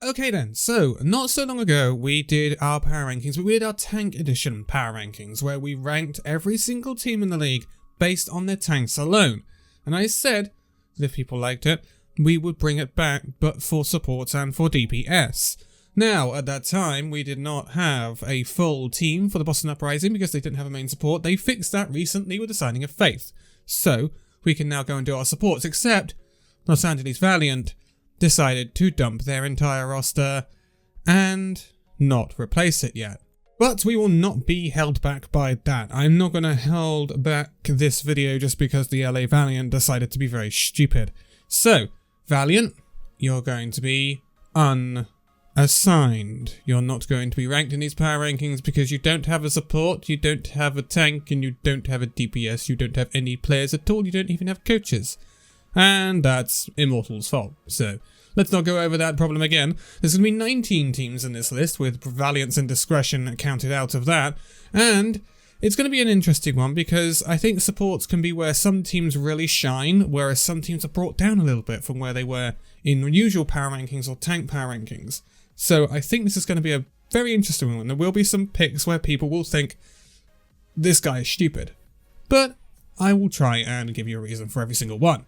Okay then, so not so long ago we did our power rankings, but we did our tank edition power rankings where we ranked every single team in the league based on their tanks alone. And I said that if people liked it, we would bring it back, but for support and for DPS. Now, at that time, we did not have a full team for the Boston Uprising because they didn't have a main support. They fixed that recently with the signing of Faith. So, we can now go and do our supports, except Los Angeles Valiant decided to dump their entire roster and not replace it yet. But we will not be held back by that. I'm not going to hold back this video just because the LA Valiant decided to be very stupid. So, Valiant, you're going to be unassigned. You're not going to be ranked in these power rankings because you don't have a support, you don't have a tank, and you don't have a DPS, you don't have any players at all, you don't even have coaches. And that's Immortal's fault. So, let's not go over that problem again. There's going to be 19 teams in this list, with Valiance and Discretion counted out of that. And it's going to be an interesting one because I think supports can be where some teams really shine, whereas some teams are brought down a little bit from where they were in usual power rankings or tank power rankings. So I think this is going to be a very interesting one. There will be some picks where people will think, this guy is stupid. But I will try and give you a reason for every single one.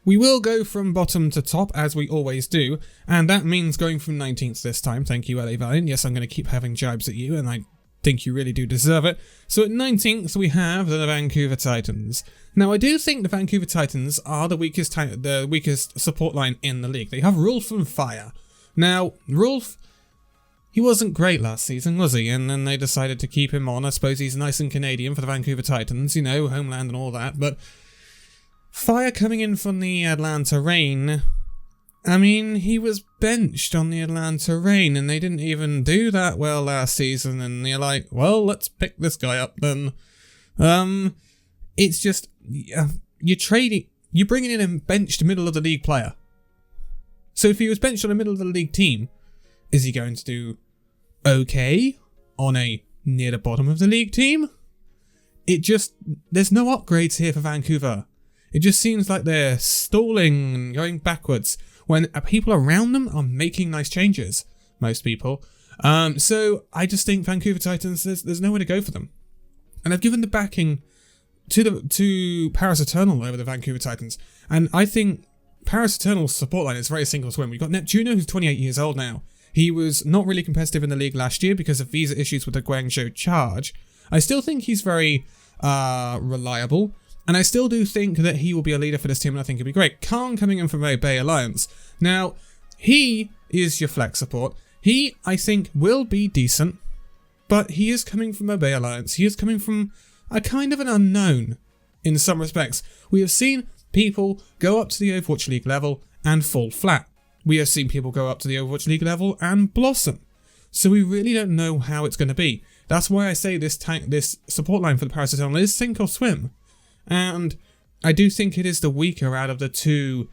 We will go from bottom to top, as we always do, and that means going from 19th this time. Thank you, LA Valiant. Yes, I'm going to keep having jibes at you, and I think you really do deserve it. So at 19th, we have the Vancouver Titans. Now, I do think the Vancouver Titans are the weakest support line in the league. They have Rolf and Fire. Now, Rolf, he wasn't great last season, was he? And then they decided to keep him on. I suppose he's nice and Canadian for the Vancouver Titans, you know, homeland and all that, but Fire coming in from the Atlanta Reign, I mean, he was benched on the Atlanta Reign, and they didn't even do that well last season, and they're like, well, let's pick this guy up then. It's just, you're bringing in a benched middle of the league player. So if he was benched on a middle of the league team, is he going to do okay on a near the bottom of the league team? There's no upgrades here for Vancouver. It just seems like they're stalling and going backwards when people around them are making nice changes. Most people. So I just think Vancouver Titans, there's nowhere to go for them. And I've given the backing to Paris Eternal over the Vancouver Titans. And I think Paris Eternal's support line is very single swim. We've got Neptuno, who's 28 years old now. He was not really competitive in the league last year because of visa issues with the Guangzhou Charge. I still think he's very reliable. And I still do think that he will be a leader for this team, and I think he'll be great. Khan coming in from Bay Alliance. Now, he is your flex support. He, I think, will be decent, but he is coming from Bay Alliance. He is coming from a kind of an unknown in some respects. We have seen people go up to the Overwatch League level and fall flat. We have seen people go up to the Overwatch League level and blossom. So we really don't know how it's going to be. That's why I say this support line for the Paris Eternal is sink or swim. And I do think it is the weaker out of the two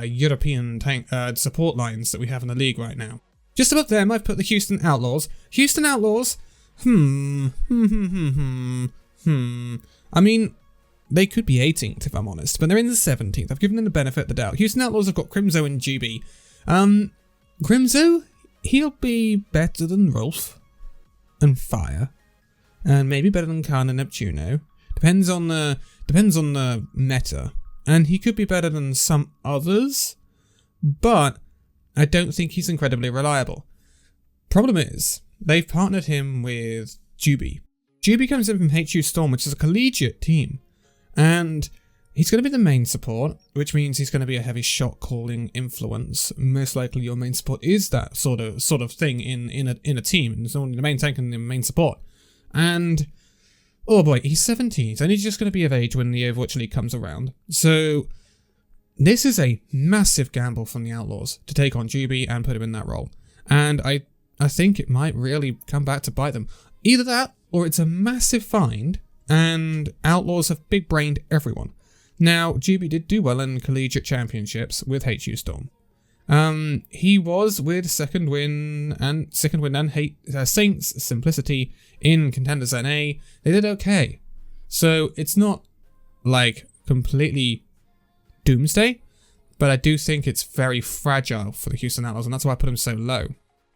European tank support lines that we have in the league right now. Just above them, I've put the Houston Outlaws. Houston Outlaws, I mean, they could be 18th if I'm honest, but they're in the 17th. I've given them the benefit of the doubt. Houston Outlaws have got Crimzo and GB. Crimzo, he'll be better than Rolf and Fire, and maybe better than Khan and Neptuno. Depends on the meta, and he could be better than some others, but I don't think he's incredibly reliable. Problem is, they've partnered him with Juby. Juby comes in from HU Storm, which is a collegiate team, and he's going to be the main support, which means he's going to be a heavy shot calling influence. Most likely your main support is that sort of thing in a team, and it's only the main tank and the main support. And oh boy, he's 17, he's only just going to be of age when the Overwatch League comes around. So this is a massive gamble from the Outlaws to take on Juby and put him in that role. And I think it might really come back to bite them. Either that, or it's a massive find, and Outlaws have big-brained everyone. Now, Juby did do well in collegiate championships with HU Storm. He was with Second Win and Saints Simplicity in Contenders NA. They did okay. So it's not like completely doomsday, but I do think it's very fragile for the Houston Outlaws, and that's why I put them so low.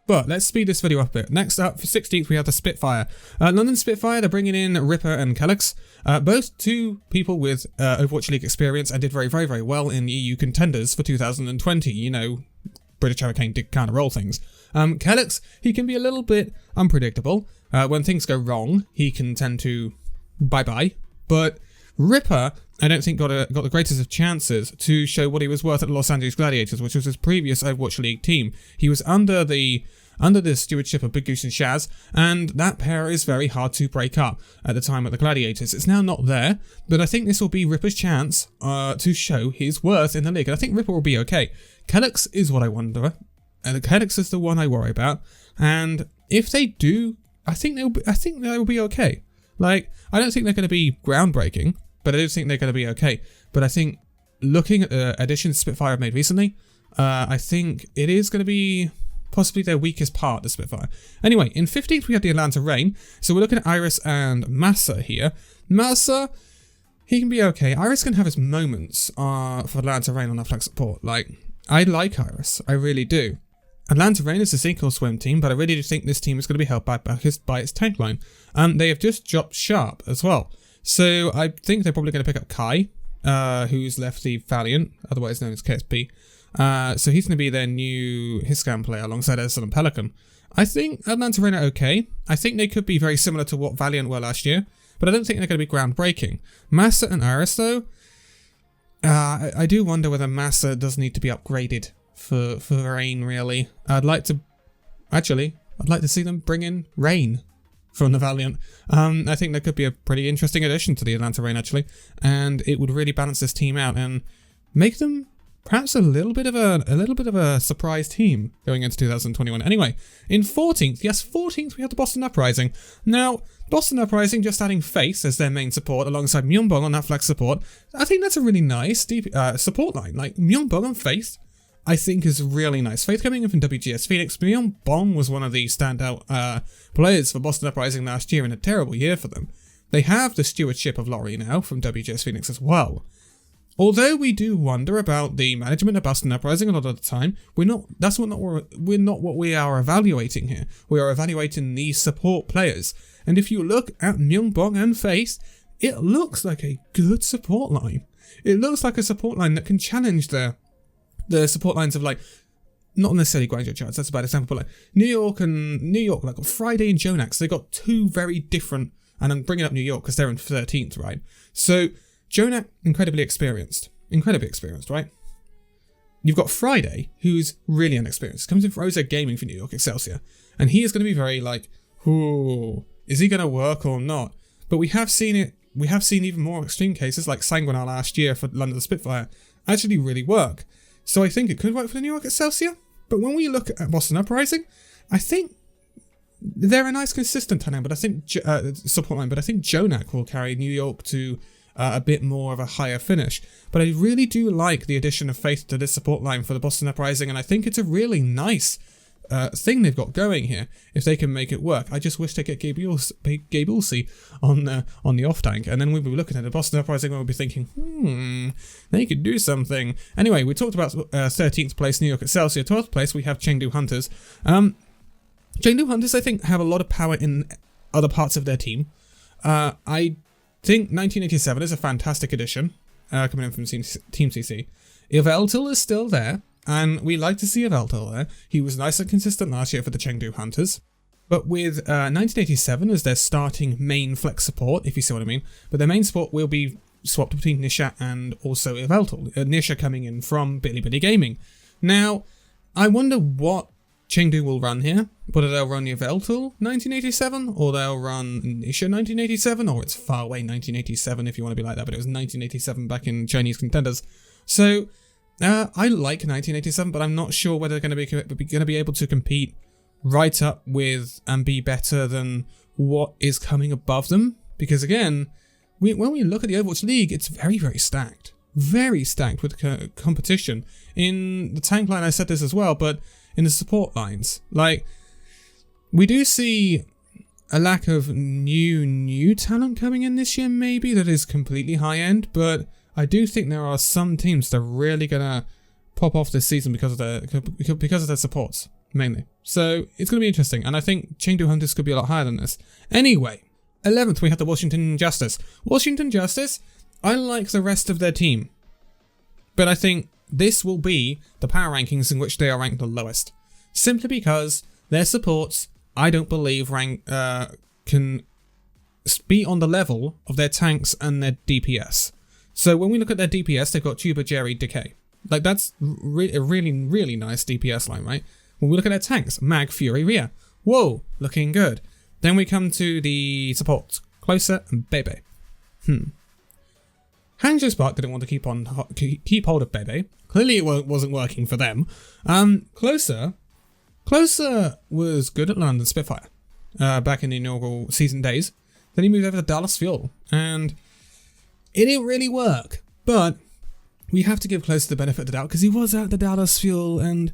But let's speed this video up a bit. Next up, for 16th, we have the Spitfire. London Spitfire, they're bringing in Ripper and Kellex, both two people with Overwatch League experience and did very, very, very well in EU contenders for 2020. You know, British Hurricane did kind of roll things. Kellex, he can be a little bit unpredictable. When things go wrong, he can tend to bye-bye. But Ripper, I don't think got the greatest of chances to show what he was worth at the Los Angeles Gladiators, which was his previous Overwatch League team. He was under the stewardship of Big Goose and Shaz, and that pair is very hard to break up at the time at the Gladiators. It's now not there, but I think this will be Ripper's chance to show his worth in the league, and I think Ripper will be okay. Kellex is what I wonder, and Kellex is the one I worry about, and if they do, I think they'll be okay. Like, I don't think they're going to be groundbreaking, but I do think they're going to be okay. But I think, looking at the additions Spitfire have made recently, I think it is going to be possibly their weakest part, the Spitfire. Anyway, in 15th we have the Atlanta Reign. So we're looking at Iris and Massa here. Massa, he can be okay. Iris can have his moments for Atlanta Reign on our flex support. Like, I like Iris. I really do. Atlanta Reign is a sink or swim team, but I really do think this team is going to be held back by its tank line. They have just dropped Sharp as well. So I think they're probably going to pick up Kai, who's left the Valiant, otherwise known as KSP. So he's going to be their new Hiscam player alongside Edison and Pelican. I think Atlanta Reign are okay. I think they could be very similar to what Valiant were last year, but I don't think they're going to be groundbreaking. Massa and Iris, though, I do wonder whether Massa does need to be upgraded for Rain, really. I'd like to see them bring in Rain from the Valiant. I think that could be a pretty interesting addition to the Atlanta Reign, actually, and it would really balance this team out and make them perhaps a little bit of a surprise team going into 2021. Anyway, in 14th, we have the Boston Uprising. Now, Boston Uprising just adding Face as their main support alongside Myeongbong on that flex support. I think that's a really nice deep support line. Like, Myeongbong and Face, I think is really nice. Faith coming in from WGS Phoenix. Myeongbong was one of the standout players for Boston Uprising last year, and a terrible year for them. They have the stewardship of Laurie now from WGS Phoenix as well. Although we do wonder about the management of Boston Uprising a lot of the time, we're not what we are evaluating here. We are evaluating the support players. And if you look at Myeongbong and Faith, it looks like a good support line. It looks like a support line that can challenge the support lines of, like, not necessarily Guangzhou Charts, that's a bad example, but like New York, like Friday and Jonax, they got two very different, and I'm bringing up New York because they're in 13th, right? So Jonak, incredibly experienced, right? You've got Friday, who's really inexperienced, comes in for Rosa Gaming for New York Excelsior, and he is going to be very like, ooh, is he going to work or not? But we have seen even more extreme cases like Sanguinar last year for London Spitfire actually really work. So I think it could work for the New York Excelsior. But when we look at Boston Uprising, I think they're a nice consistent tandem, but I think support line. But I think Jonak will carry New York to a bit more of a higher finish. But I really do like the addition of Faith to this support line for the Boston Uprising, and I think it's a really nice thing they've got going here if they can make it work. I just wish they get Gabe Ulsey on the off tank, and then we'll be looking at the Boston Uprising and we'll be thinking, they could do something. Anyway, we talked about 13th place New York Excelsior. 12th place we have Chengdu Hunters. Chengdu Hunters, I think, have a lot of power in other parts of their team. I think 1987 is a fantastic addition coming in from Team CC. Yveltal is still there, and we like to see Yveltal there. He was nice and consistent last year for the Chengdu Hunters. But with 1987 as their starting main flex support, if you see what I mean, but their main support will be swapped between Nisha and also Yveltal. Nisha coming in from Billy Billy Gaming. Now, I wonder what Chengdu will run here, whether they'll run Yveltal 1987, or they'll run Nisha 1987, or it's far away 1987 if you want to be like that, but it was 1987 back in Chinese contenders. So, I like 1987, but I'm not sure whether they're going to be able to compete right up with and be better than what is coming above them. Because again, when we look at the Overwatch League, it's very, very stacked. Very stacked with competition. In the tank line, I said this as well, but in the support lines, like, we do see a lack of new talent coming in this year, maybe, that is completely high-end, but I do think there are some teams that are really going to pop off this season because of their supports, mainly. So it's going to be interesting, and I think Chengdu Hunters could be a lot higher than this. Anyway, 11th we have the Washington Justice. Washington Justice, I like the rest of their team, but I think this will be the power rankings in which they are ranked the lowest. Simply because their supports, I don't believe, can be on the level of their tanks and their DPS. So when we look at their DPS, they've got Tuba, Jerry, Decay. Like, that's a really, really nice DPS line, right? When we look at their tanks, Mag, Fury, Rhea. Whoa, looking good. Then we come to the supports, Closer and Bebe. Hangzhou Spark didn't want to keep hold of Bebe. Clearly it wasn't working for them. Closer was good at London Spitfire back in the inaugural season days. Then he moved over to Dallas Fuel, and it didn't really work. But we have to give Closer the benefit of the doubt because he was at the Dallas Fuel, and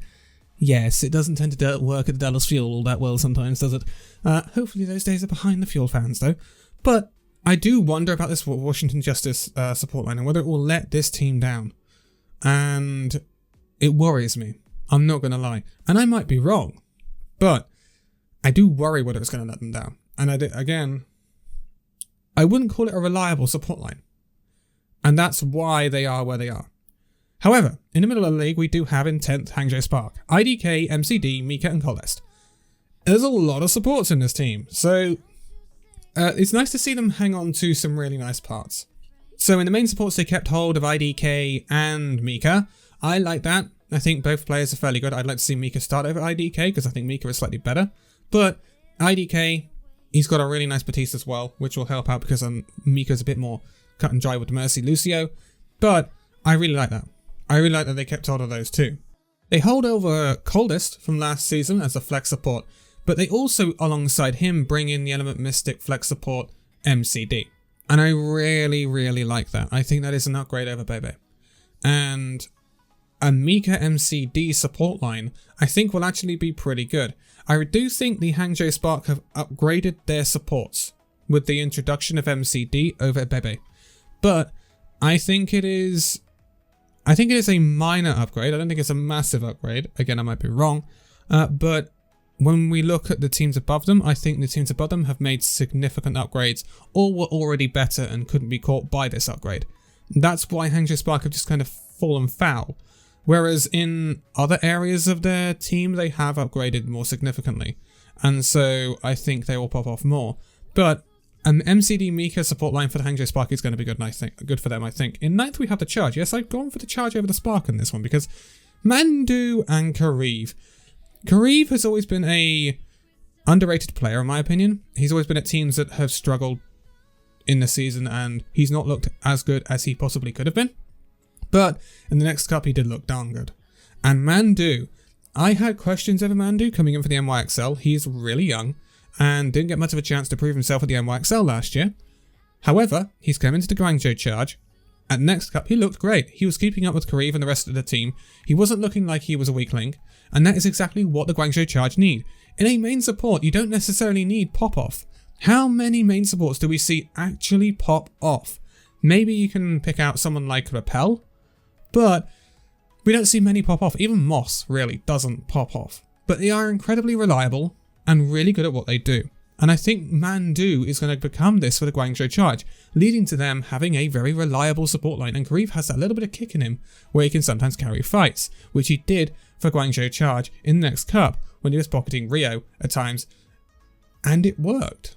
yes, it doesn't tend to work at the Dallas Fuel all that well sometimes, does it? Hopefully those days are behind the Fuel fans, though. But I do wonder about this Washington Justice support line and whether it will let this team down. And it worries me. I'm not going to lie. And I might be wrong. But I do worry whether it's going to let them down. And again, I wouldn't call it a reliable support line. And that's why they are where they are. However, in the middle of the league, we do have in 10th Hangzhou Spark, IDK, MCD, Mika and Colest. There's a lot of supports in this team. So it's nice to see them hang on to some really nice parts. So in the main supports, they kept hold of IDK and Mika. I like that. I think both players are fairly good. I'd like to see Mika start over IDK because I think Mika is slightly better. But IDK, he's got a really nice Batiste as well, which will help out because Mika's a bit more cut and dry with Mercy Lucio. But I really like that. I really like that they kept hold of those too. They hold over Coldest from last season as a flex support, but they also, alongside him, bring in the Element Mystic flex support MCD. And I really, really like that. I think that is an upgrade over Bebe. And a Mika MCD support line, I think will actually be pretty good. I do think the Hangzhou Spark have upgraded their supports with the introduction of MCD over Bebe. But I think it is a minor upgrade. I don't think it's a massive upgrade. Again, I might be wrong. But when we look at the teams above them, I think the teams above them have made significant upgrades or were already better and couldn't be caught by this upgrade. That's why Hangzhou Spark have just kind of fallen foul. Whereas in other areas of their team, they have upgraded more significantly. And so I think they will pop off more. But an MCD Mika support line for the Hangzhou Spark is going to be good, and I think good for them, I think. In 9th, we have the Charge. Yes, I've gone for the Charge over the Spark in this one because Mandu and Kariv. Kariv has always been a underrated player, in my opinion. He's always been at teams that have struggled in the season, and he's not looked as good as he possibly could have been. But in the next cup, he did look darn good. And Mandu, I had questions over Mandu coming in for the NYXL. He's really young and didn't get much of a chance to prove himself at the NYXL last year. However, he's come into the Guangzhou Charge. At next cup, he looked great. He was keeping up with Kariv and the rest of the team. He wasn't looking like he was a weakling. And that is exactly what the Guangzhou Charge need. In a main support, you don't necessarily need pop-off. How many main supports do we see actually pop off? Maybe you can pick out someone like Repel, but we don't see many pop off. Even Moss really doesn't pop off. But they are incredibly reliable and really good at what they do. And I think Mandu is going to become this for the Guangzhou Charge, leading to them having a very reliable support line. And Kariv has that little bit of kick in him where he can sometimes carry fights, which he did for Guangzhou Charge in the next cup when he was pocketing Rio at times. And it worked.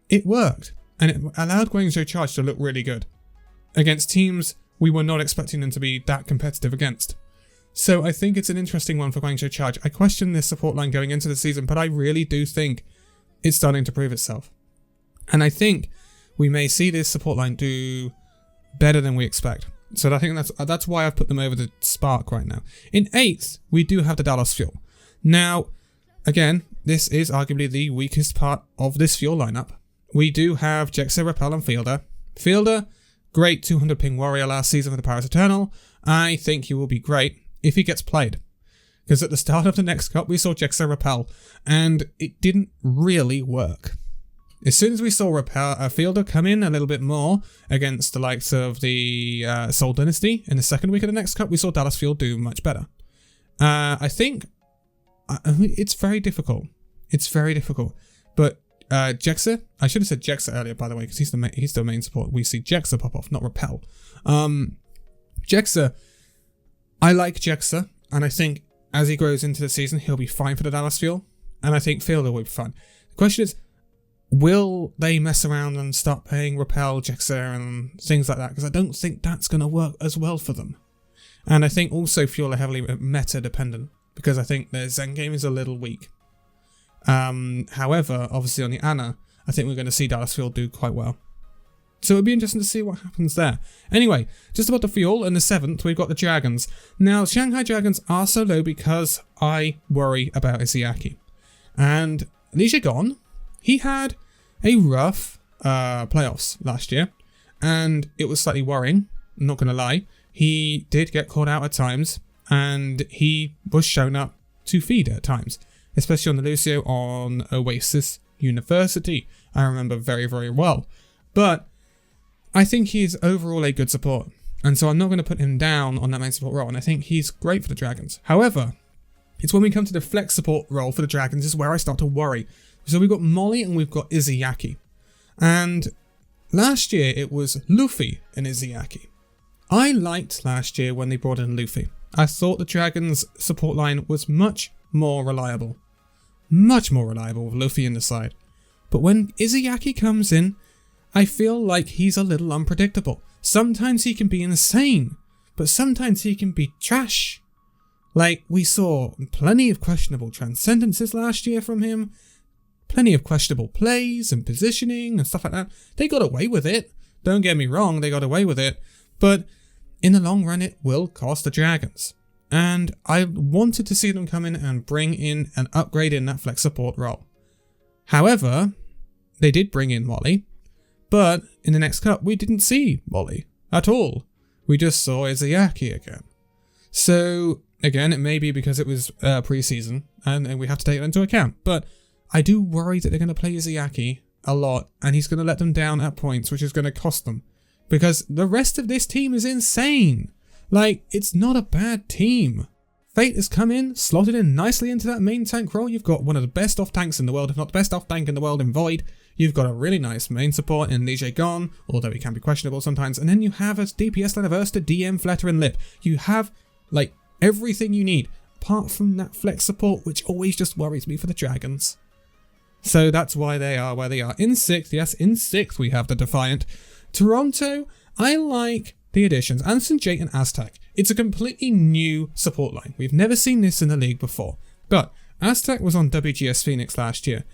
It worked. And it allowed Guangzhou Charge to look really good against teams we were not expecting them to be that competitive against. So I think it's an interesting one for Guangzhou Charge. I question this support line going into the season, but I really do think it's starting to prove itself. And I think we may see this support line do better than we expect. So I think that's why I've put them over the Spark right now. In 8th, we do have the Dallas Fuel. Now, again, this is arguably the weakest part of this Fuel lineup. We do have Jexer, Repel and Fielder. Fielder, great 200 ping warrior last season for the Paris Eternal. I think he will be great if he gets played. Because at the start of the next cup, we saw Jexer Repel, and it didn't really work. As soon as we saw Fielder come in a little bit more against the likes of the Seoul Dynasty in the second week of the next cup, we saw Dallas Fuel do much better. I think it's very difficult. It's very difficult. But Jexa, I should have said Jexa earlier, by the way, because he's the main support. We see Jexa pop off, not Repel. Jexa, I like Jexa, and I think as he grows into the season, he'll be fine for the Dallas Fuel, and I think Fielder will be fine. The question is, will they mess around and start playing Repel, Jexa, and things like that? Because I don't think that's going to work as well for them. And I think also Fuel are heavily meta dependent, because I think their Zen game is a little weak. However, obviously on the Ana, I think we're going to see Dallas Fuel do quite well. So it'll be interesting to see what happens there. Anyway, just about the Fuel, in the 7th, we've got the Dragons. Now, Shanghai Dragons are so low because I worry about Izayaki. And Li Gon, he had a rough playoffs last year, and it was slightly worrying, I'm not going to lie. He did get caught out at times, and he was shown up to feed at times, especially on the Lucio on Oasis University. I remember very, very well. But I think he's overall a good support, and so I'm not going to put him down on that main support role, and I think he's great for the Dragons. However, it's when we come to the flex support role for the Dragons is where I start to worry. So we've got Molly and we've got Izayaki. And last year it was Luffy and Izayaki. I liked last year when they brought in Luffy. I thought the Dragons support line was much more reliable. Much more reliable with Luffy in the side. But when Izayaki comes in, I feel like he's a little unpredictable. Sometimes he can be insane, but sometimes he can be trash. Like, we saw plenty of questionable transcendences last year from him, plenty of questionable plays and positioning and stuff like that. They got away with it. Don't get me wrong, they got away with it. But in the long run, it will cost the Dragons. And I wanted to see them come in and bring in an upgrade in that flex support role. However, they did bring in Molly. But in the next cup, we didn't see Molly at all. We just saw Izayaki again. So, again, it may be because it was pre-season, and we have to take that into account. But I do worry that they're going to play Izayaki a lot, and he's going to let them down at points, which is going to cost them. Because the rest of this team is insane. Like, it's not a bad team. Fate has come in, slotted in nicely into that main tank role. You've got one of the best off tanks in the world, if not the best off tank in the world in Void. You've got a really nice main support in Li Gon, although he can be questionable sometimes. And then you have a DPS line of Ursta, DM, Fletter, and Lip. You have, like, everything you need, apart from that flex support, which always just worries me for the Dragons. So that's why they are where they are. In 6th, yes, in 6th we have the Defiant. Toronto, I like the additions. Anson, J, and Aztec. It's a completely new support line. We've never seen this in the league before. But Aztec was on WGS Phoenix last year.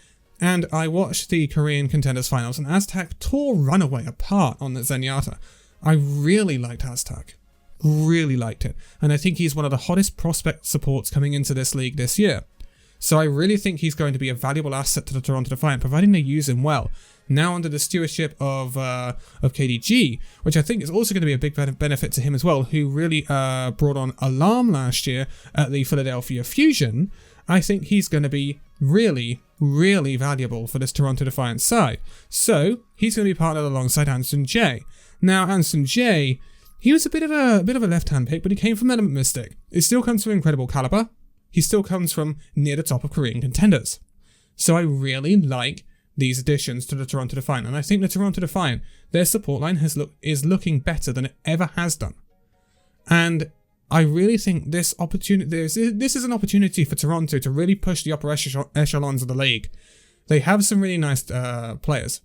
And I watched the Korean Contenders Finals, and Aztec tore Runaway apart on the Zenyatta. I really liked Aztec. Really liked it. And I think he's one of the hottest prospect supports coming into this league this year. So I really think he's going to be a valuable asset to the Toronto Defiant, providing they use him well. Now under the stewardship of KDG, which I think is also going to be a big benefit to him as well, who really brought on Alarm last year at the Philadelphia Fusion. I think he's going to be really, really valuable for this Toronto Defiant side. So he's going to be partnered alongside Anson J. Now Anson J, he was a bit of a left-hand pick, but he came from Element Mystic. It still comes from incredible caliber. He still comes from near the top of Korean Contenders. So I really like these additions to the Toronto Defiant, and I think the Toronto Defiant, their support line is looking better than it ever has done. And I really think this is an opportunity for Toronto to really push the upper echelons of the league. They have some really nice players,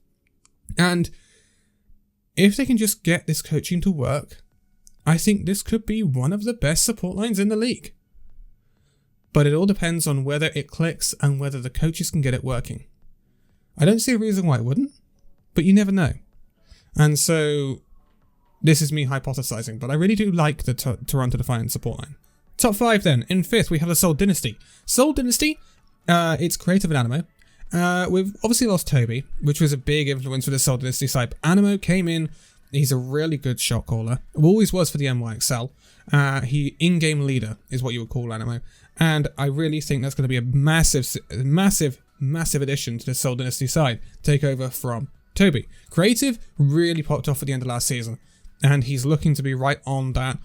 and if they can just get this coaching to work, I think this could be one of the best support lines in the league. But it all depends on whether it clicks and whether the coaches can get it working. I don't see a reason why it wouldn't, but you never know. And so this is me hypothesizing, but I really do like the Toronto Defiant support line. Top 5 then. In 5th, we have the Seoul Dynasty. Seoul Dynasty, it's creative and Animo. We've obviously lost Toby, which was a big influence for the Seoul Dynasty side. Animo came in. He's a really good shot caller. Always was for the NYXL. He in-game leader is what you would call Animo. And I really think that's going to be a massive massive addition to the Seoul Dynasty side, take over from Toby. Creative really popped off at the end of last season, and he's looking to be right on that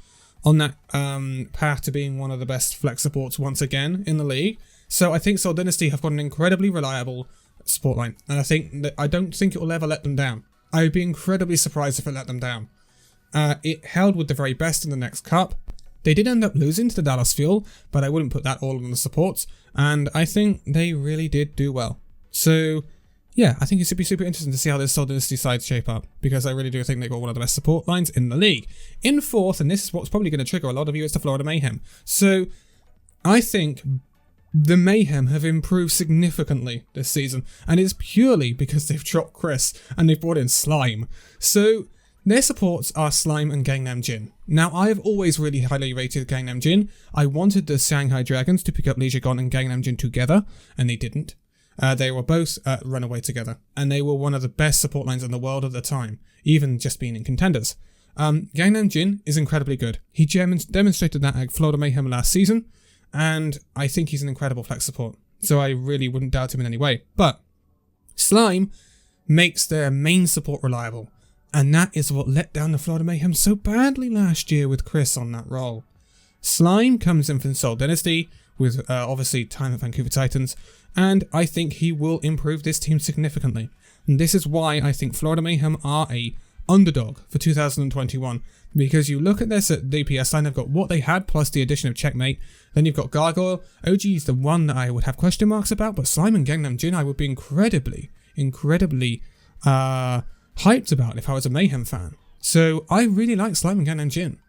path to being one of the best flex supports once again in the league. So I think Seoul Dynasty have got an incredibly reliable support line, and I don't think it will ever let them down. I would be incredibly surprised if it let them down. It held with the very best in the next cup. They did end up losing to the Dallas Fuel, but I wouldn't put that all on the supports, and I think they really did do well. So yeah, I think it should be super interesting to see how this Seoul Dynasty side shape up, because I really do think they've got one of the best support lines in the league. In fourth, and this is what's probably going to trigger a lot of you, it's the Florida Mayhem. So I think the Mayhem have improved significantly this season, and it's purely because they've dropped Chris and they've brought in Slime. So their supports are Slime and Gangnam Jin. Now, I've always really highly rated Gangnam Jin. I wanted the Shanghai Dragons to pick up Lee Jae-gon and Gangnam Jin together, and they didn't. They were both runaway together, and they were one of the best support lines in the world at the time, even just being in contenders. Gangnam Jin is incredibly good. He demonstrated that at Florida Mayhem last season, and I think he's an incredible flex support, so I really wouldn't doubt him in any way. But Slime makes their main support reliable, and that is what let down the Florida Mayhem so badly last year with Chris on that role. Slime comes in from Seoul Dynasty with obviously time at Vancouver Titans, and I think he will improve this team significantly. And this is why I think Florida Mayhem are a underdog for 2021, because you look at their DPS line, they've got what they had plus the addition of Checkmate. Then you've got Gargoyle. OG is the one that I would have question marks about, but Slime and Gangnam Jin I would be incredibly hyped about if I was a Mayhem fan. So I really like Slime and Gangnam Jin.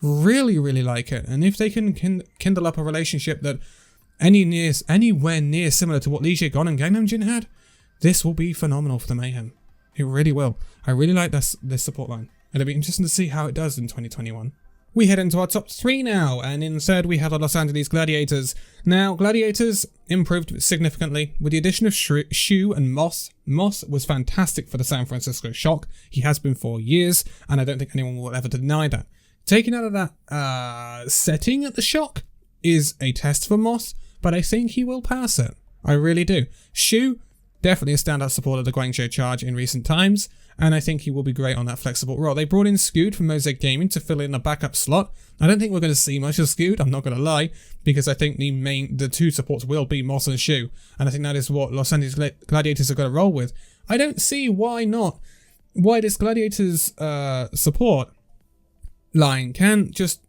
Really like it. And if they can kindle up a relationship that anywhere near similar to what Lee Jae-gon and Gangnam Jin had, this will be phenomenal for the Mayhem. It really will. I really like this support line. It'll be interesting to see how it does in 2021. We head into our top 3 now, and in third we have the Los Angeles Gladiators. Now, Gladiators improved significantly with the addition of Shu and Moss. Moss was fantastic for the San Francisco Shock. He has been for years, and I don't think anyone will ever deny that. Taking out of that setting at the Shock is a test for Moss, but I think he will pass it. I really do. Shu, definitely a standout supporter of the Guangzhou Charge in recent times, and I think he will be great on that flexible role. They brought in Scoot from Mosaic Gaming to fill in a backup slot. I don't think we're going to see much of Scoot, I'm not going to lie, because I think the two supports will be Moss and Shu, and I think that is what Los Angeles Gladiators are going to roll with. I don't see why this Gladiators support line can just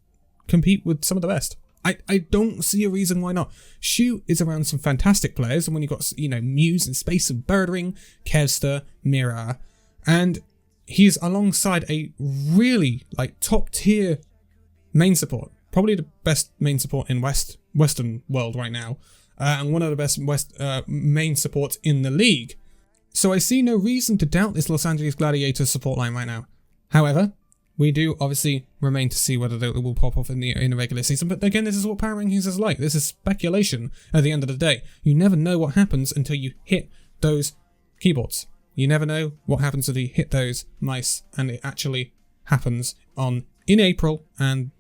compete with some of the best. I don't see a reason why not. Shu is around some fantastic players, and when you've got, Muse and Space and Birdring, Kevster, Mira, and he's alongside a really top tier main support, probably the best main support in Western world right now, and one of the best main supports in the league. So I see no reason to doubt this Los Angeles Gladiators support line right now. However, we do obviously remain to see whether it will pop off in the regular season. But again, this is what Power Rankings is like. This is speculation at the end of the day. You never know what happens until you hit those keyboards. You never know what happens until you hit those mice, and it actually happens in April and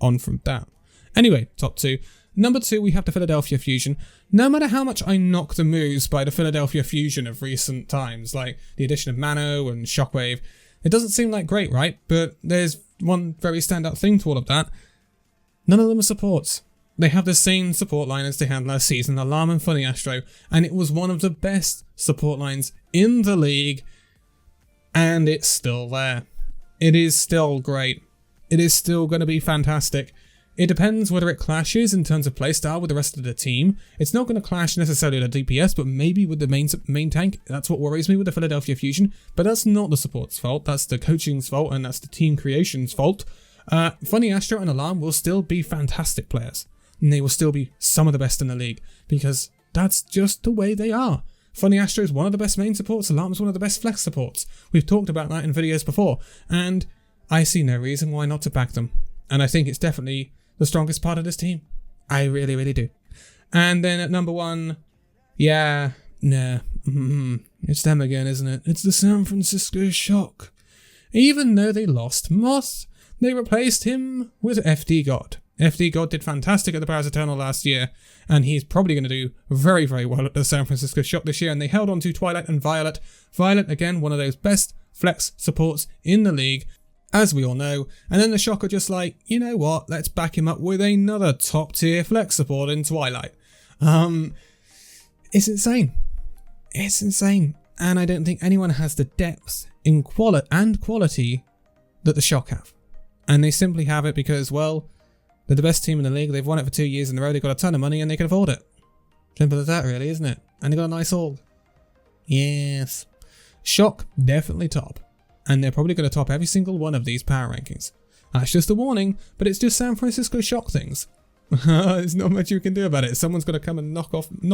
on from that. Anyway, top 2. Number 2, we have the Philadelphia Fusion. No matter how much I knock the moves by the Philadelphia Fusion of recent times, like the addition of Mano and Shockwave, it doesn't seem like great, right? But there's one very standout thing to all of that. None of them are supports. They have the same support line as they had last season, Alarm and Funny Astro, and it was one of the best support lines in the league, and it's still there. It is still great. It is still going to be fantastic. It depends whether it clashes in terms of playstyle with the rest of the team. It's not going to clash necessarily with the DPS, but maybe with the main tank. That's what worries me with the Philadelphia Fusion, but that's not the support's fault. That's the coaching's fault, and that's the team creation's fault. Funny Astro and Alarm will still be fantastic players, and they will still be some of the best in the league, because that's just the way they are. Funny Astro is one of the best main supports, Alarm is one of the best flex supports. We've talked about that in videos before, and I see no reason why not to back them. And I think it's definitely the strongest part of this team. I really do. And then at number 1, it's them again, isn't it? It's the San Francisco Shock. Even though they lost Moss, they replaced him with FD God. FD God did fantastic at the Powers Eternal last year, and he's probably going to do very, very well at the San Francisco Shock this year, and they held on to Twilight and Violet. Violet, again, one of those best flex supports in the league, as we all know, and then the Shock are just like, you know what, let's back him up with another top tier flex support in Twilight. It's insane. It's insane, and I don't think anyone has the depth in quality that the Shock have. And they simply have it because, well, they're the best team in the league, they've won it for 2 years in a row, they've got a ton of money and they can afford it. Simple as that really, isn't it? And they've got a nice org. Yes. Shock, definitely top. And they're probably going to top every single one of these power rankings. That's just a warning, but it's just San Francisco Shock things. There's not much you can do about it. Someone's got to come and knock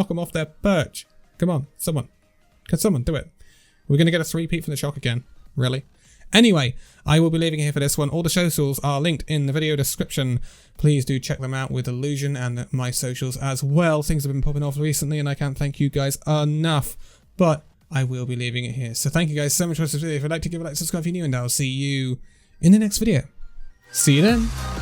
them off their perch. Come on, someone. Can someone do it? We're going to get a 3-peat from the Shock again. Really? Anyway, I will be leaving it here for this one. All the socials are linked in the video description. Please do check them out with Illusion and my socials as well. Things have been popping off recently and I can't thank you guys enough. But I will be leaving it here. So thank you guys so much for this video. If you'd like to give a like, subscribe if you're new, and I'll see you in the next video. See you then.